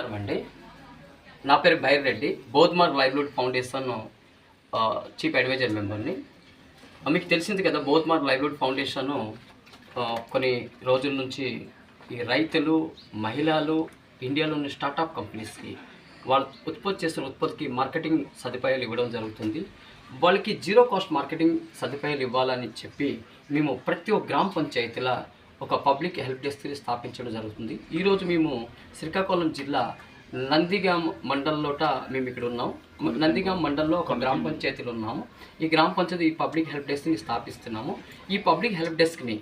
అండి, నా పేరు Bhair Reddy. Bodhmarg livelihood foundation chief advisor మెంబర్ని. మీకు తెలిసింది కదా, బోధ్మార్గ్ లైవ్లీహుడ్ ఫౌండేషన్ కొన్ని రోజుల నుంచి ఈ రైతులు, మహిళలు, ఇండియాలోని స్టార్టప్ కంపెనీస్కి వాళ్ళు ఉత్పత్తి చేస్తున్న ఉత్పత్తికి మార్కెటింగ్ సదుపాయాలు ఇవ్వడం జరుగుతుంది. వాళ్ళకి జీరో కాస్ట్ మార్కెటింగ్ సదుపాయాలు ఇవ్వాలని చెప్పి మేము ప్రతి ఒక్క గ్రామ పంచాయతీల ఒక పబ్లిక్ హెల్ప్ డెస్క్ని స్థాపించడం జరుగుతుంది. ఈరోజు మేము శ్రీకాకుళం జిల్లా నందిగాం మండలంలోట మేము ఇక్కడ ఉన్నాం. నందిగాం మండలంలో ఒక గ్రామ పంచాయతీలో ఉన్నాము. ఈ గ్రామ పంచాయతీ ఈ పబ్లిక్ హెల్ప్ డెస్క్ని స్థాపిస్తున్నాము. ఈ పబ్లిక్ హెల్ప్ డెస్క్ని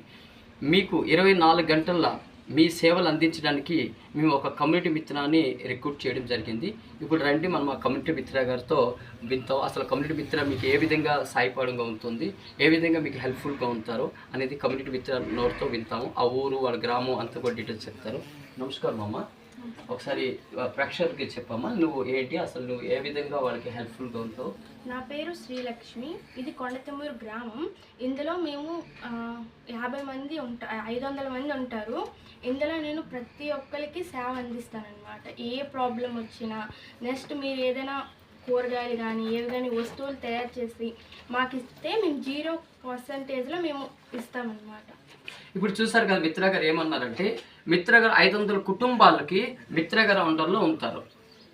మీకు 24 గంటల మీ సేవలు అందించడానికి మేము ఒక కమ్యూనిటీ మిత్రాన్ని రిక్రూట్ చేయడం జరిగింది. ఇప్పుడు రండి, మనం ఆ కమ్యూనిటీ మిత్ర గారితో వింటాం. అసలు కమ్యూనిటీ మిత్ర మీకు ఏ విధంగా సాయపడంగా ఉంటుంది, ఏ విధంగా మీకు హెల్ప్ఫుల్గా ఉంటారో అనేది కమ్యూనిటీ మిత్ర నోటితో వింటాము. ఆ ఊరు, వాళ్ళ గ్రామం అంతా కూడా డీటెయిల్స్ చెప్తారు. నమస్కారం అమ్మ, ఒకసారి ప్రేక్షకులకి చెప్పమ్మా, నువ్వు ఏంటి, అసలు నువ్వు ఏ విధంగా వాళ్ళకి హెల్ప్ఫుల్గా ఉంటావు? నా పేరు శ్రీలక్ష్మి. ఇది కొండతెమ్మూరు గ్రామం. ఇందులో మేము 50 మంది 500 మంది ఉంటారు. ఇందులో నేను ప్రతి ఒక్కరికి సేవ అందిస్తానన్నమాట. ఏ ప్రాబ్లం వచ్చినా, నెక్స్ట్ మీరు ఏదైనా కూరగాయలు కానీ ఏవి కానీ వస్తువులు తయారు చేసి మాకు ఇస్తే మేము 0% మేము ఇస్తామన్నమాట. ఇప్పుడు చూసారు కదా, మిత్ర గారు ఏమన్నారంటే, మిత్ర గారు 500 కుటుంబాలకి మిత్ర గారు అండర్లో ఉంటారు.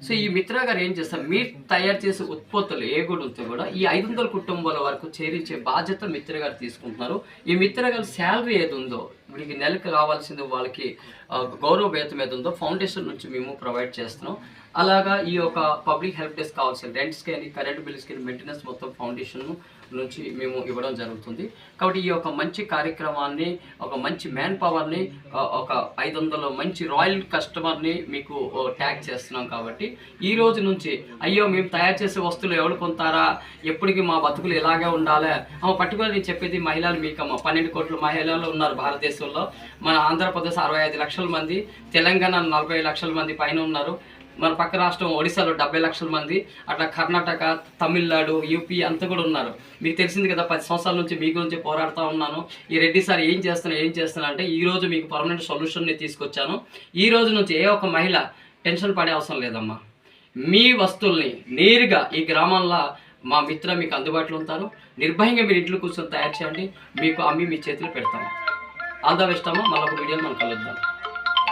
సో ఈ మిత్ర గారు ఏం చేస్తారు, మీరు తయారు చేసే ఉత్పత్తులు ఏ కూడా ఉంటే కూడా ఈ 500 కుటుంబాల వరకు చేరించే బాధ్యత మిత్ర గారు తీసుకుంటున్నారు. ఈ మిత్ర గారి శాలరీ ఏది ఉందో, వీళ్ళకి నెలకు రావాల్సింది వాళ్ళకి గౌరవ వేతనం ఏది ఉందో ఫౌండేషన్ నుంచి మేము ప్రొవైడ్ చేస్తున్నాం. అలాగా ఈ యొక్క పబ్లిక్ హెల్ప్ డెస్క్ కావాల్సిన రెంట్స్ కానీ, కరెంట్ బిల్స్ కానీ, మెయింటెనెన్స్ మొత్తం ఫౌండేషన్ నుంచి మేము ఇవ్వడం జరుగుతుంది. కాబట్టి ఈ యొక్క మంచి కార్యక్రమాన్ని, ఒక మంచి మ్యాన్ పవర్ని, ఒక 500 మంచి రాయల్ కస్టమర్ని మీకు ట్యాగ్ చేస్తున్నాం. కాబట్టి ఈ రోజు నుంచి అయ్యో మేము తయారు చేసే వస్తువులు ఎవరు కొంటారా, ఎప్పటికీ మా బతుకులు ఇలాగే ఉండాలి. పర్టికులర్ నేను చెప్పేది మహిళలు, మీకమ్మ 12 కోట్ల మహిళలు ఉన్నారు భారతదేశంలో. మన ఆంధ్రప్రదేశ్ 65 లక్షల మంది, తెలంగాణ 40 లక్షల మంది పైన ఉన్నారు. మన పక్క రాష్ట్రం ఒడిశాలో 70 లక్షల మంది, అట్లా కర్ణాటక, తమిళనాడు, యూపీ అంతా కూడా ఉన్నారు. మీకు తెలిసింది కదా, 10 సంవత్సరాల నుంచి మీ గురించి పోరాడుతూ ఉన్నాను. ఈ రెడ్డి సార్ ఏం చేస్తున్నా అంటే, ఈరోజు మీకు పర్మనెంట్ సొల్యూషన్ని తీసుకొచ్చాను. ఈ రోజు నుంచి ఏ ఒక్క మహిళ టెన్షన్ పడే అవసరం లేదమ్మా. మీ వస్తువుల్ని నేరుగా ఈ గ్రామంలో మా మిత్ర మీకు అందుబాటులో ఉంటారు. నిర్భయంగా మీరు ఇంట్లో కూర్చొని తయారు చేయండి, మీకు అమ్మి మీ చేతిలో పెడతాము. ఆల్ ద బెస్ట్ అమ్మా. మళ్ళీ ఒక వీడియోలో మనం కలుద్దాం.